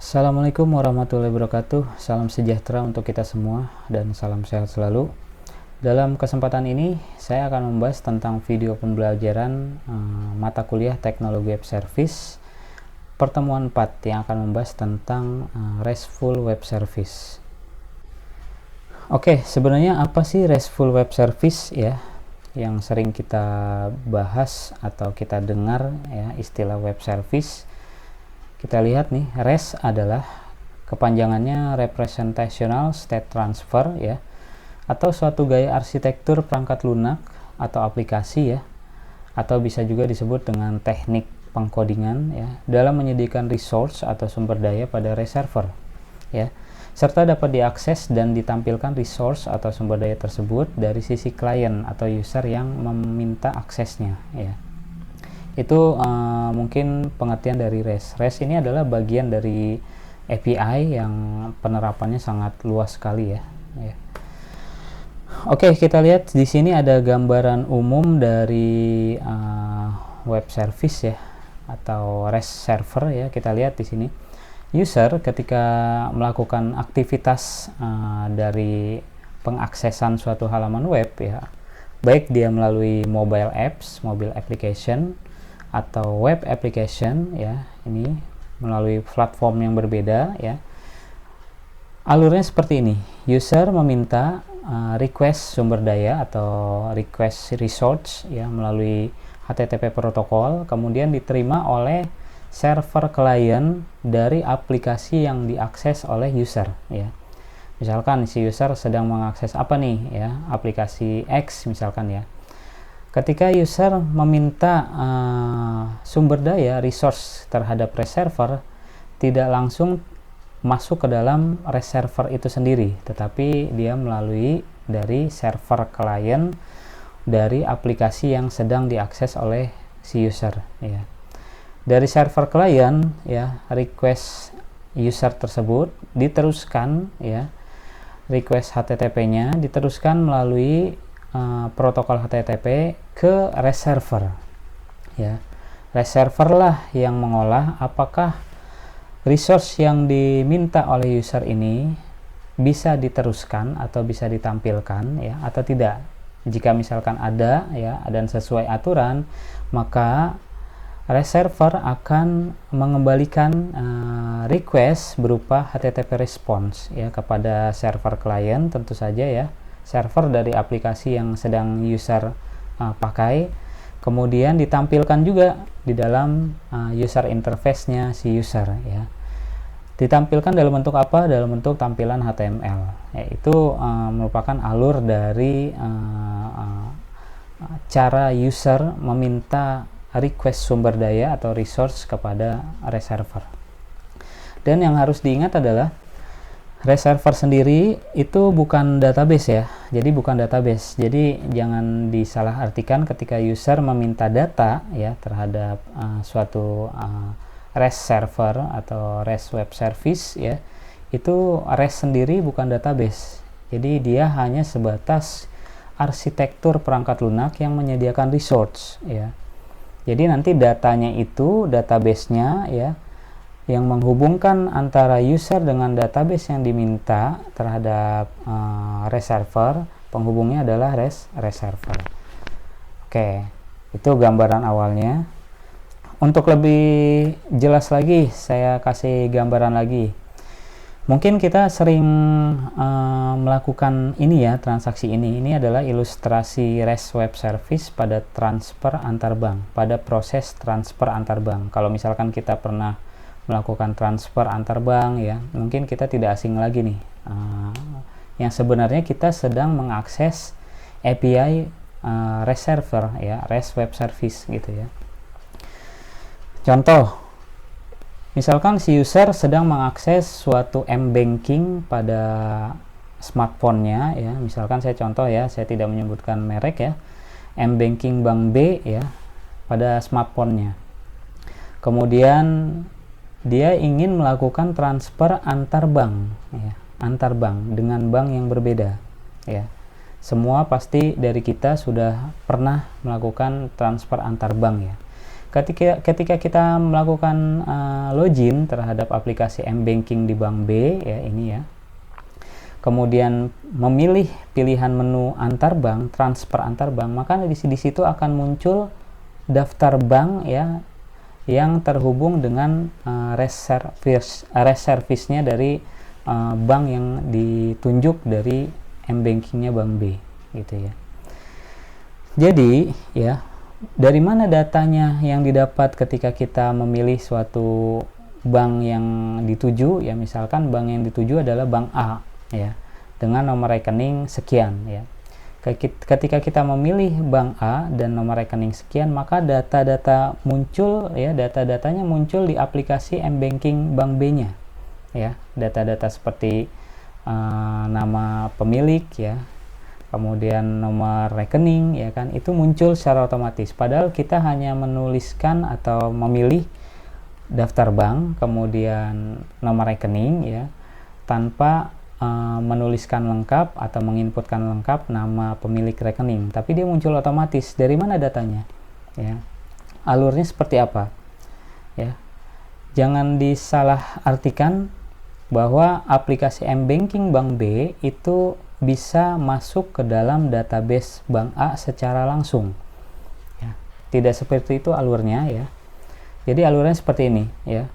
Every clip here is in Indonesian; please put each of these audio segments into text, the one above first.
Assalamualaikum warahmatullahi wabarakatuh. Salam sejahtera untuk kita semua dan salam sehat selalu. Dalam kesempatan ini saya akan membahas tentang video pembelajaran mata kuliah Teknologi Web Service pertemuan 4 yang akan membahas tentang RESTful Web Service. Oke, sebenarnya apa sih RESTful Web Service ya? Yang sering kita bahas atau kita dengar ya, istilah web service. Kita lihat nih, REST adalah kepanjangannya Representational State Transfer ya, atau suatu gaya arsitektur perangkat lunak atau aplikasi ya, atau bisa juga disebut dengan teknik pengkodingan ya, dalam menyediakan resource atau sumber daya pada REST server ya, serta dapat diakses dan ditampilkan resource atau sumber daya tersebut dari sisi klien atau user yang meminta aksesnya ya. Itu mungkin pengertian dari REST. REST ini adalah bagian dari API yang penerapannya sangat luas sekali ya. Oke, kita lihat di sini ada gambaran umum dari web service ya, atau REST server ya. Kita lihat di sini. User ketika melakukan aktivitas dari pengaksesan suatu halaman web ya, baik dia melalui mobile apps, mobile application, atau web application ya, ini melalui platform yang berbeda ya. Alurnya seperti ini. User meminta request sumber daya atau request resource ya melalui HTTP protokol, kemudian diterima oleh server klien dari aplikasi yang diakses oleh user ya. Misalkan si user sedang mengakses apa nih ya, aplikasi X misalkan ya. Ketika user meminta sumber daya resource terhadap REST server, tidak langsung masuk ke dalam REST server itu sendiri, tetapi dia melalui dari server klien dari aplikasi yang sedang diakses oleh si user ya. Dari server klien ya, request user tersebut diteruskan ya, request HTTP-nya diteruskan melalui protokol HTTP ke REST server ya. REST server lah yang mengolah apakah resource yang diminta oleh user ini bisa diteruskan atau bisa ditampilkan ya atau tidak. Jika misalkan ada ya dan sesuai aturan, maka REST server akan mengembalikan request berupa HTTP response ya kepada server klien, tentu saja ya, server dari aplikasi yang sedang user pakai. Kemudian ditampilkan juga di dalam user interface-nya si user ya. Ditampilkan dalam bentuk apa? Dalam bentuk tampilan HTML. Itu merupakan alur dari cara user meminta request sumber daya atau resource kepada REST server. Dan yang harus diingat adalah REST server sendiri itu bukan database ya. Jadi bukan database. Jadi jangan disalahartikan ketika user meminta data ya terhadap suatu REST server atau REST web service ya. Itu REST sendiri bukan database. Jadi dia hanya sebatas arsitektur perangkat lunak yang menyediakan resource ya. Jadi nanti datanya itu database-nya ya, yang menghubungkan antara user dengan database yang diminta terhadap REST server, penghubungnya adalah REST server. Oke, itu gambaran awalnya. Untuk lebih jelas lagi, saya kasih gambaran lagi. Mungkin kita sering melakukan ini ya, transaksi ini. Ini adalah ilustrasi REST web service pada transfer antar bank, pada proses transfer antar bank. Kalau misalkan kita pernah melakukan transfer antar bank ya, mungkin kita tidak asing lagi nih. Yang sebenarnya kita sedang mengakses API REST server ya, REST web service gitu ya. Contoh, misalkan si user sedang mengakses suatu m-banking pada smartphone-nya ya. Misalkan saya contoh ya, saya tidak menyebutkan merek ya. M-banking Bank B ya pada smartphone-nya. Kemudian dia ingin melakukan transfer antar bank ya, antar bank dengan bank yang berbeda ya. Semua pasti dari kita sudah pernah melakukan transfer antar bank ya. Ketika kita melakukan login terhadap aplikasi mBanking di Bank B ya, ini ya, kemudian memilih pilihan menu antar bank, transfer antar bank, maka di situ akan muncul daftar bank ya yang terhubung dengan service-nya dari bank yang ditunjuk dari mBankingnya Bank B gitu ya. Jadi ya, dari mana datanya yang didapat ketika kita memilih suatu bank yang dituju ya, misalkan bank yang dituju adalah Bank A ya, dengan nomor rekening sekian ya. Ketika kita memilih Bank A dan nomor rekening sekian, maka data-data muncul ya, data-datanya muncul di aplikasi mBanking Bank B-nya ya. Data-data seperti nama pemilik ya, kemudian nomor rekening ya kan, itu muncul secara otomatis. Padahal kita hanya menuliskan atau memilih daftar bank, kemudian nomor rekening ya, tanpa menuliskan lengkap atau menginputkan lengkap nama pemilik rekening, tapi dia muncul otomatis. Dari mana datanya ya, alurnya seperti apa ya. Jangan disalah artikan bahwa aplikasi mBanking Bank B itu bisa masuk ke dalam database Bank A secara langsung ya. Tidak seperti itu alurnya ya. Jadi alurnya seperti ini ya.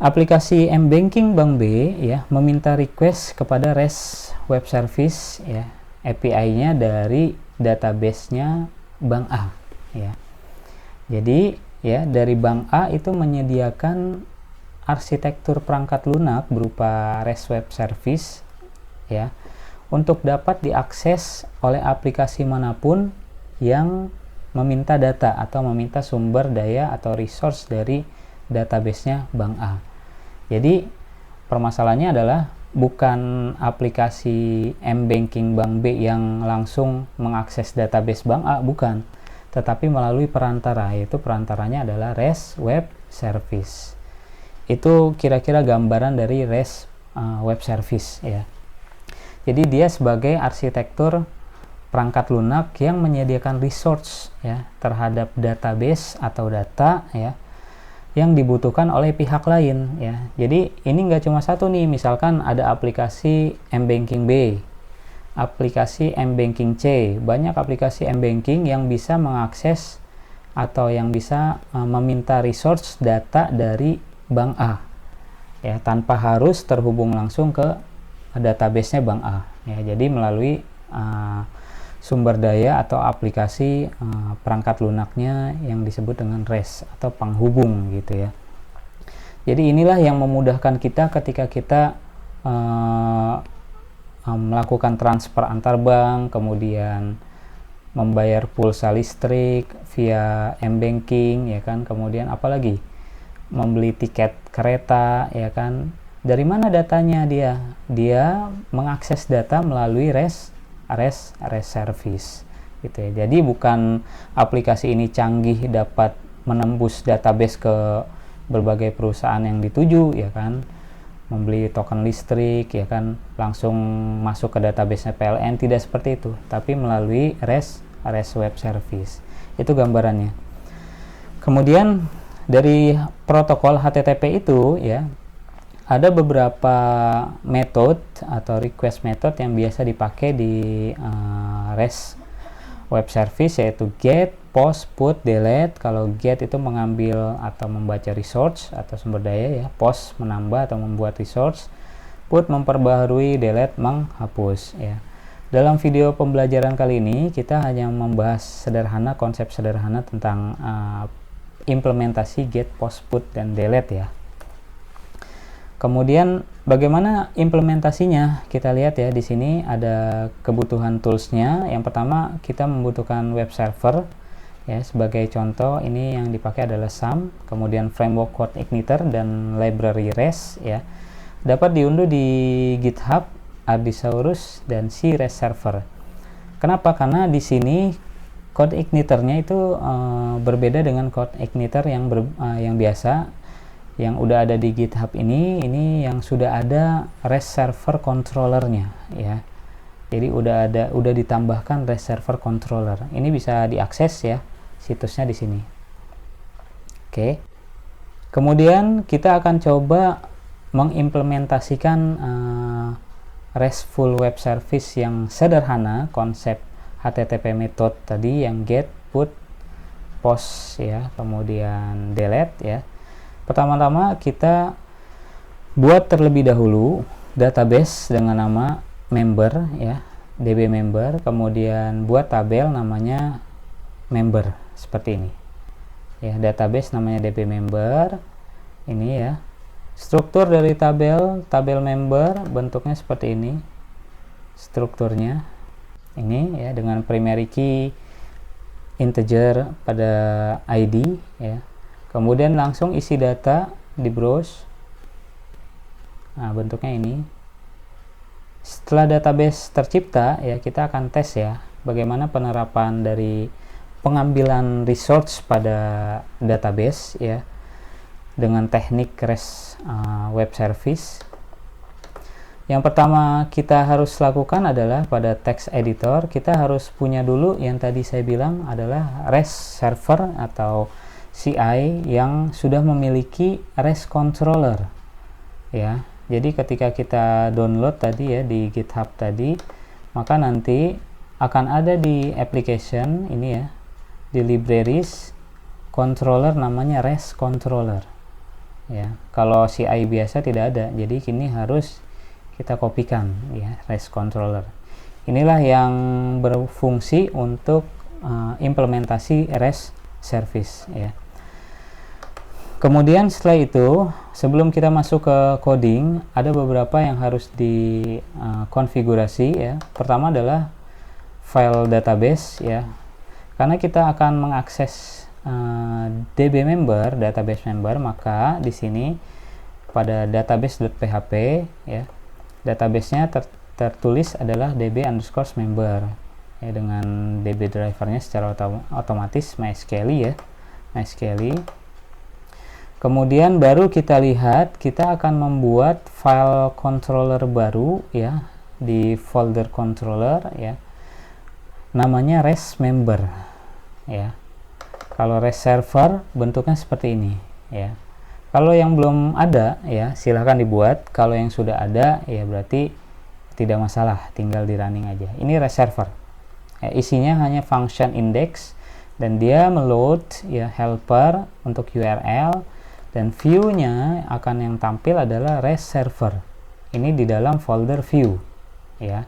Aplikasi mBanking Bank B ya meminta request kepada REST web service ya, API-nya dari database-nya Bank A ya. Jadi ya, dari Bank A itu menyediakan arsitektur perangkat lunak berupa REST web service ya, untuk dapat diakses oleh aplikasi manapun yang meminta data atau meminta sumber daya atau resource dari database-nya Bank A. Jadi permasalahannya adalah bukan aplikasi mBanking Bank B yang langsung mengakses database Bank A, bukan, tetapi melalui perantara, yaitu perantaranya adalah REST web service. Itu kira-kira gambaran dari REST web service ya. Jadi dia sebagai arsitektur perangkat lunak yang menyediakan resource ya terhadap database atau data ya yang dibutuhkan oleh pihak lain ya. Jadi ini nggak cuma satu nih, misalkan ada aplikasi mBanking B, aplikasi mBanking C, banyak aplikasi mBanking yang bisa mengakses atau yang bisa meminta resource data dari Bank A ya, tanpa harus terhubung langsung ke database-nya Bank A ya. Jadi melalui sumber daya atau aplikasi perangkat lunaknya yang disebut dengan REST atau penghubung gitu ya. Jadi inilah yang memudahkan kita ketika kita melakukan transfer antar bank, kemudian membayar pulsa listrik via mBanking ya kan, kemudian apalagi membeli tiket kereta ya kan. Dari mana datanya dia mengakses data melalui REST service gitu ya. Jadi bukan aplikasi ini canggih dapat menembus database ke berbagai perusahaan yang dituju ya kan, membeli token listrik ya kan, langsung masuk ke database-nya PLN, tidak seperti itu, tapi melalui REST web service. Itu gambarannya. Kemudian dari protokol HTTP itu ya, ada beberapa metode atau request method yang biasa dipakai di REST web service, yaitu get, post, put, delete. Kalau get itu mengambil atau membaca resource atau sumber daya ya, post menambah atau membuat resource, put memperbaharui, delete menghapus ya. Dalam video pembelajaran kali ini kita hanya membahas konsep sederhana tentang implementasi get, post, put, dan delete ya. Kemudian bagaimana implementasinya? Kita lihat ya, di sini ada kebutuhan toolsnya. Yang pertama kita membutuhkan web server ya. Sebagai contoh ini yang dipakai adalah SAM, kemudian framework code igniter dan library REST ya. Dapat diunduh di GitHub, Ardisaurus, dan si REST server. Kenapa? Karena di sini code igniternya itu berbeda dengan code igniter yang biasa yang udah ada di GitHub ini yang sudah ada REST server controllernya ya. Jadi udah ditambahkan REST server controller. Ini bisa diakses ya situsnya di sini. Oke. Kemudian kita akan coba mengimplementasikan RESTful web service yang sederhana, konsep HTTP method tadi yang get, put, post ya, kemudian delete ya. Pertama-tama kita buat terlebih dahulu database dengan nama member ya, DB member, kemudian buat tabel namanya member seperti ini. Ya, database namanya DB member. Ini ya. Struktur dari tabel member bentuknya seperti ini. Strukturnya ini ya, dengan primary key integer pada ID ya. Kemudian langsung isi data di browse. Nah, bentuknya ini. Setelah database tercipta ya, kita akan tes ya bagaimana penerapan dari pengambilan resource pada database ya dengan teknik REST web service. Yang pertama kita harus lakukan adalah pada text editor kita harus punya dulu yang tadi saya bilang adalah REST server atau CI yang sudah memiliki REST controller ya. Jadi ketika kita download tadi ya di GitHub tadi, maka nanti akan ada di application ini ya, di libraries controller namanya REST controller ya. Kalau CI biasa tidak ada, jadi kini harus kita kopikan ya, REST controller. Inilah yang berfungsi untuk implementasi REST service ya. Kemudian setelah itu, sebelum kita masuk ke coding, ada beberapa yang harus dikonfigurasi ya. Pertama adalah file database ya. Karena kita akan mengakses DB member, database member, maka di sini pada database.php ya, databasenya tertulis adalah db_member ya, dengan DB drivernya secara otomatis MySQL ya, MySQL. Kemudian baru kita lihat, kita akan membuat file controller baru ya di folder controller ya, namanya REST member ya. Kalau REST server bentuknya seperti ini ya. Kalau yang belum ada ya silahkan dibuat, kalau yang sudah ada ya berarti tidak masalah, tinggal di running aja. Ini REST server ya, isinya hanya function index dan dia meload ya helper untuk URL, dan view-nya akan yang tampil adalah REST server. Ini di dalam folder view ya.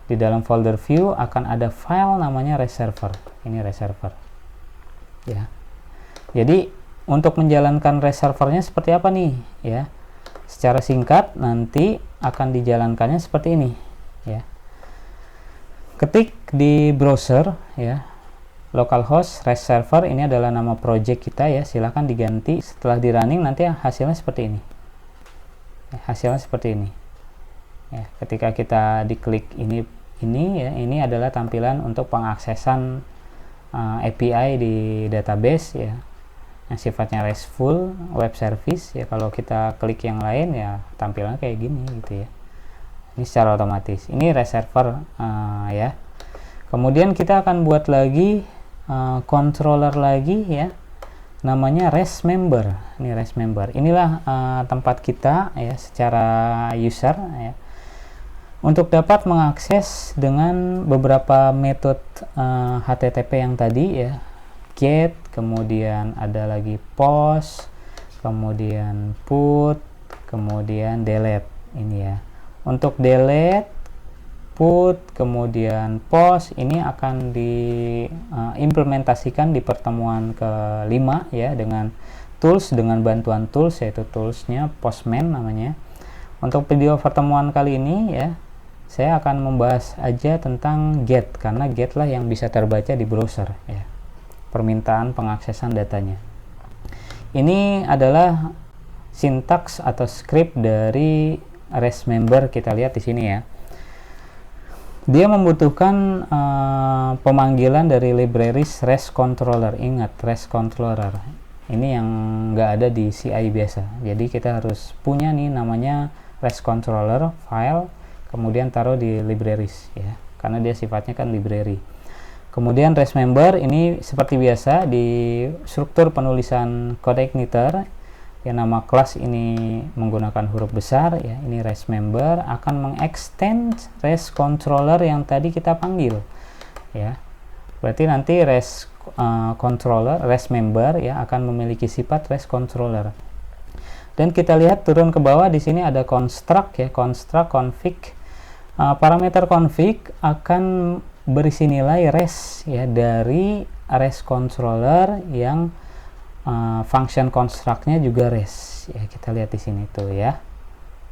Di dalam folder view akan ada file namanya REST server. Ini REST server ya. Jadi untuk menjalankan REST servernya seperti apa nih ya? Secara singkat nanti akan dijalankannya seperti ini ya. Ketik di browser ya, localhost REST server, ini adalah nama project kita ya, silahkan diganti. Setelah di running nanti hasilnya seperti ini ya, hasilnya seperti ini ya. Ketika kita diklik ini ya, ini adalah tampilan untuk pengaksesan API di database ya, yang sifatnya RESTful web service ya. Kalau kita klik yang lain ya tampilannya kayak gini gitu ya, ini secara otomatis. Ini REST server ya. Kemudian kita akan buat lagi controller lagi ya, namanya REST member. Ini REST member, inilah tempat kita ya secara user ya, untuk dapat mengakses dengan beberapa metode HTTP yang tadi ya, get, kemudian ada lagi post, kemudian put, kemudian delete. Ini ya, untuk delete, put, kemudian post, ini akan diimplementasikan di pertemuan ke-5 ya, dengan tools, dengan bantuan tools, yaitu toolsnya Postman namanya. Untuk video pertemuan kali ini ya, saya akan membahas aja tentang get, karena get lah yang bisa terbaca di browser ya, permintaan pengaksesan datanya. Ini adalah sintaks atau script dari REST member, kita lihat di sini ya. Dia membutuhkan pemanggilan dari libraries REST controller. Ingat, REST controller ini yang nggak ada di CI biasa, jadi kita harus punya nih namanya REST controller file, kemudian taruh di libraries ya, karena dia sifatnya kan library. Kemudian REST member ini seperti biasa di struktur penulisan code igniter, yang nama kelas ini menggunakan huruf besar ya. Ini REST member akan mengextend REST controller yang tadi kita panggil ya. Berarti nanti REST controller, REST member ya akan memiliki sifat REST controller. Dan kita lihat turun ke bawah di sini ada construct ya, construct config. Parameter config akan berisi nilai REST ya dari REST controller yang function construct-nya juga REST ya. Kita lihat di sini tuh ya,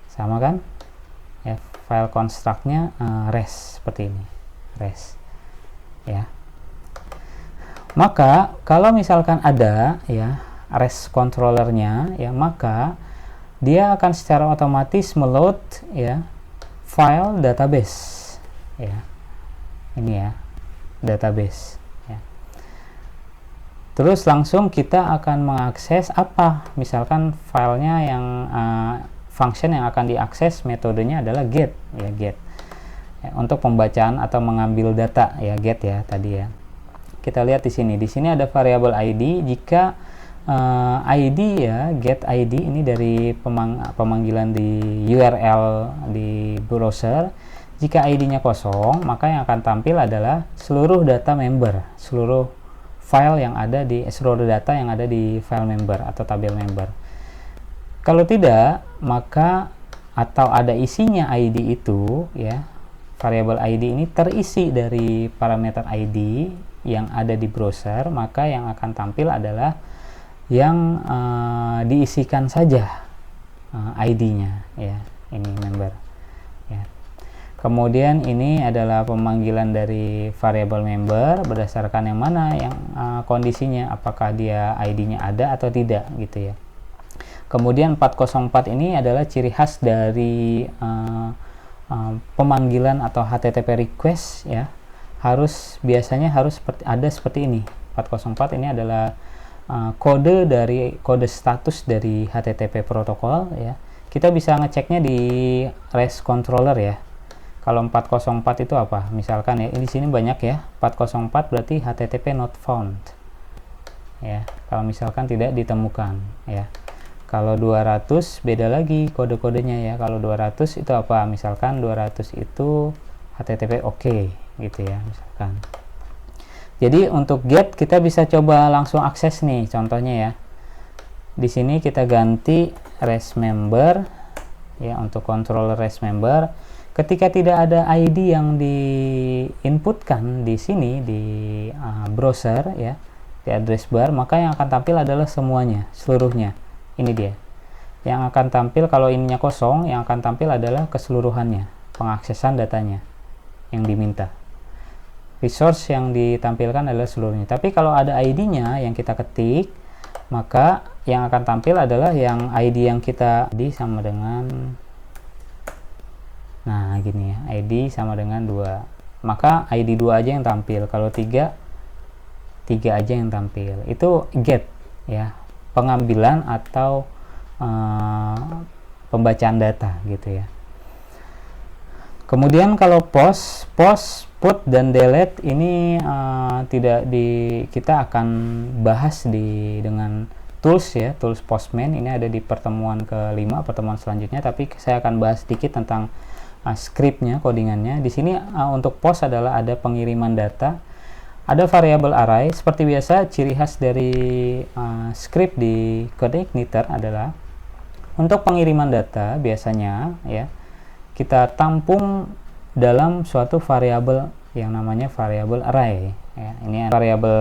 sama kan ya, file construct-nya REST seperti ini, REST ya. Maka kalau misalkan ada ya REST controllernya ya, maka dia akan secara otomatis meload ya file database ya. Ini ya, database ya. Terus langsung kita akan mengakses apa, misalkan filenya yang function yang akan diakses metodenya adalah get ya, get ya, untuk pembacaan atau mengambil data ya, get ya tadi ya. Kita lihat di sini ada variabel ID. Jika ID ya, get ID ini dari pemanggilan di URL di browser. Jika ID-nya kosong, maka yang akan tampil adalah seluruh data member, seluruh data yang ada di file member atau tabel member. Kalau tidak, maka atau ada isinya ID itu ya, variabel ID ini terisi dari parameter ID yang ada di browser, maka yang akan tampil adalah yang diisikan saja ID-nya ya, ini member ya. Kemudian ini adalah pemanggilan dari variabel member berdasarkan yang mana yang kondisinya, apakah dia ID-nya ada atau tidak gitu ya. Kemudian 404 ini adalah ciri khas dari pemanggilan atau HTTP request ya. Biasanya harus seperti ini. 404 ini adalah kode status dari HTTP protokol ya. Kita bisa ngeceknya di REST controller ya. Kalau 404 itu apa? Misalkan ya, di sini banyak ya. 404 berarti HTTP not found. Ya, kalau misalkan tidak ditemukan ya. Kalau 200 beda lagi kode-kodenya ya. Kalau 200 itu apa? Misalkan 200 itu HTTP oke gitu ya, misalkan. Jadi untuk get kita bisa coba langsung akses nih, contohnya ya. Di sini kita ganti REST member ya, untuk controller REST member. Ketika tidak ada ID yang diinputkan di sini di browser ya, di address bar, maka yang akan tampil adalah semuanya, seluruhnya. Ini dia. Yang akan tampil kalau ininya kosong, yang akan tampil adalah keseluruhannya, pengaksesan datanya yang diminta. Resource yang ditampilkan adalah seluruhnya. Tapi kalau ada ID-nya yang kita ketik, maka yang akan tampil adalah yang ID yang kita sama dengan, nah gini ya, ID sama dengan 2, maka ID 2 aja yang tampil. Kalau 3 aja yang tampil. Itu get ya, pengambilan atau pembacaan data gitu ya. Kemudian kalau post, put dan delete ini kita akan bahas dengan tools ya, tools Postman. Ini ada di pertemuan ke-5, pertemuan selanjutnya, tapi saya akan bahas sedikit tentang scriptnya, codingannya. Di sini untuk post adalah ada pengiriman data, ada variabel array. Seperti biasa, ciri khas dari script di CodeIgniter adalah untuk pengiriman data biasanya ya, kita tampung dalam suatu variabel yang namanya variabel array ya. Ini variabel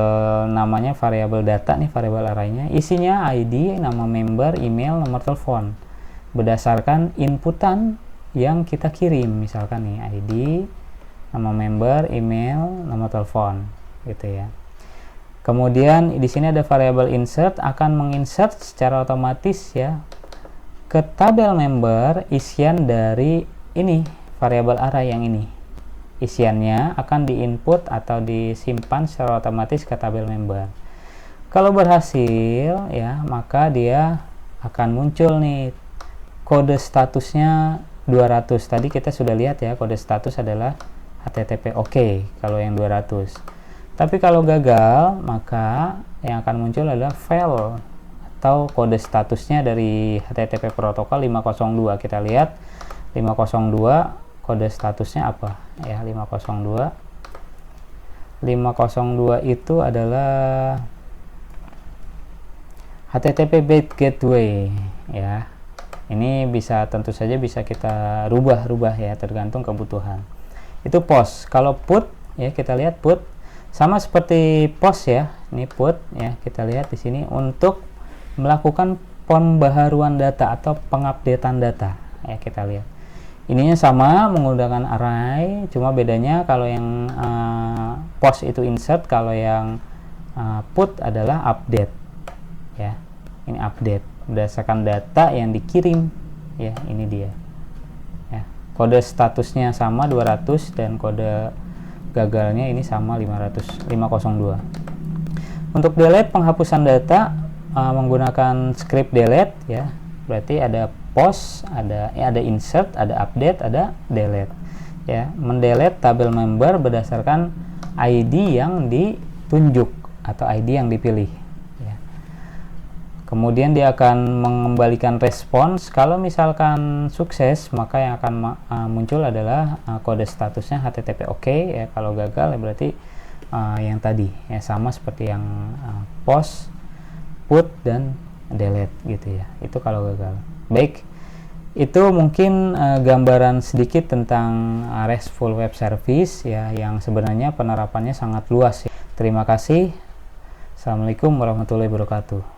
namanya variabel data nih, variabel arraynya isinya ID, nama member, email, nomor telepon berdasarkan inputan yang kita kirim. Misalkan nih ID, nama member, email, nomor telepon gitu ya. Kemudian di sini ada variabel insert, akan menginsert secara otomatis ya ke tabel member isian dari ini variabel array yang ini. Isiannya akan diinput atau disimpan secara otomatis ke tabel member. Kalau berhasil ya, maka dia akan muncul nih kode statusnya 200. Tadi kita sudah lihat ya, kode status adalah HTTP oke kalau yang 200. Tapi kalau gagal, maka yang akan muncul adalah fail atau kode statusnya dari HTTP protokol 502. Kita lihat 502 kode statusnya apa ya. 502 itu adalah HTTP bait gateway ya. Ini bisa, tentu saja bisa kita rubah ya, tergantung kebutuhan. Itu POST. Kalau put ya, kita lihat put sama seperti POST ya. Ini put ya, kita lihat di sini untuk melakukan pembaharuan data atau pengupdatean data ya. Kita lihat ininya sama menggunakan array, cuma bedanya kalau yang POST itu insert, kalau yang put adalah update ya. Ini update berdasarkan data yang dikirim ya. Ini dia ya. Kode statusnya sama 200 dan kode gagalnya ini sama 502. Untuk delete, penghapusan data menggunakan script delete ya. Berarti ada post, ada insert, ada update, ada delete ya. Mendelete tabel member berdasarkan ID yang ditunjuk atau ID yang dipilih ya. Kemudian dia akan mengembalikan respons. Kalau misalkan sukses, maka yang akan muncul adalah kode statusnya HTTP OK ya. Kalau gagal ya berarti yang tadi ya, sama seperti yang post, put, dan delete gitu ya. Itu kalau gagal. Baik, itu mungkin gambaran sedikit tentang RESTful Web Service ya, yang sebenarnya penerapannya sangat luas ya. Terima kasih. Assalamualaikum warahmatullahi wabarakatuh.